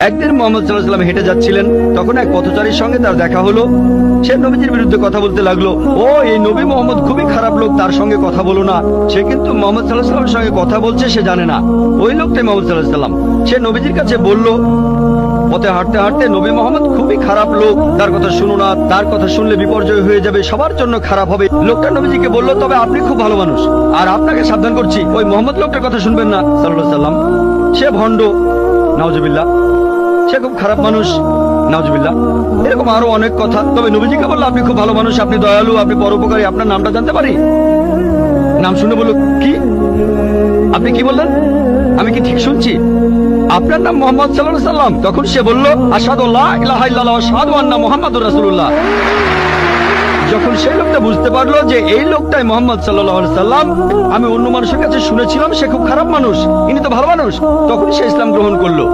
একদিন মোহাম্মদ সাল্লাল্লাহু আলাইহি ওয়াসাল্লাম হেঁটে যাচ্ছিলেন, তখন এক পথচারীর সঙ্গে তার দেখা হলো। সে নবীজির বিরুদ্ধে কথা বলতে লাগলো, ও এই নবী মোহাম্মদ খুবই খারাপ লোক, তার সঙ্গে কথা বলো না। সে কিন্তু মোহাম্মদ সাল্লাল্লাহু আলাইহি ওয়াসাল্লামের সঙ্গে কথা বলছে, সে জানে না ওই লোকটাই মোহাম্মদ সাল্লাল্লাহু আলাইহি ওয়াসাল্লাম। সে নবীজির কাছে বলল, পথে হাঁটতে হাঁটতে, নবী মোহাম্মদ খুবই খারাপ লোক, তার কথা শুনো না, তার কথা শুনলে বিপর্যয় হয়ে যাবে, সবার জন্য খারাপ হবে। লোকটা নবীজিকে বলল, তবে আপনি খুব ভালো মানুষ, আর আপনাকে সাবধান করছি, ওই মোহাম্মদ লোকটার কথা শুনবেন না সাল্লাল্লাহু আলাইহি ওয়াসাল্লাম। সে ভণ্ড, নাউজুবিল্লাহ, সে খুব খারাপ মানুষ, নাউজুবিল্লাহ। এরকম আরো অনেক কথা। তবে নবীজিকে বললো, আপনি খুব ভালো মানুষ, আপনি দয়ালু, আপনি পরোপকারী, আপনার নামটা জানতে পারি? নাম শুনে বলল, কি? আপনি কি বললেন? আমি কি ঠিক শুনছি? আপনার নাম মোহাম্মদ সাল্লাল্লাহু আলাইহি ওয়াসাল্লাম? তখন সে বলল, আশহাদু আল্লা ইলাহা ইল্লাল্লাহ ওয়া আশহাদু আন্না মুহাম্মাদুর রাসূলুল্লাহ। যখন সেই লোকটা বুঝতে পারলো যে এই লোকটাই মোহাম্মদ সাল্লাল্লাহু আলাইহি ওয়াসাল্লাম, আমি অন্য মানুষের কাছে শুনেছিলাম সে খুব খারাপ মানুষ, ইনি তো ভালো মানুষ, তখন সে ইসলাম গ্রহণ করলো।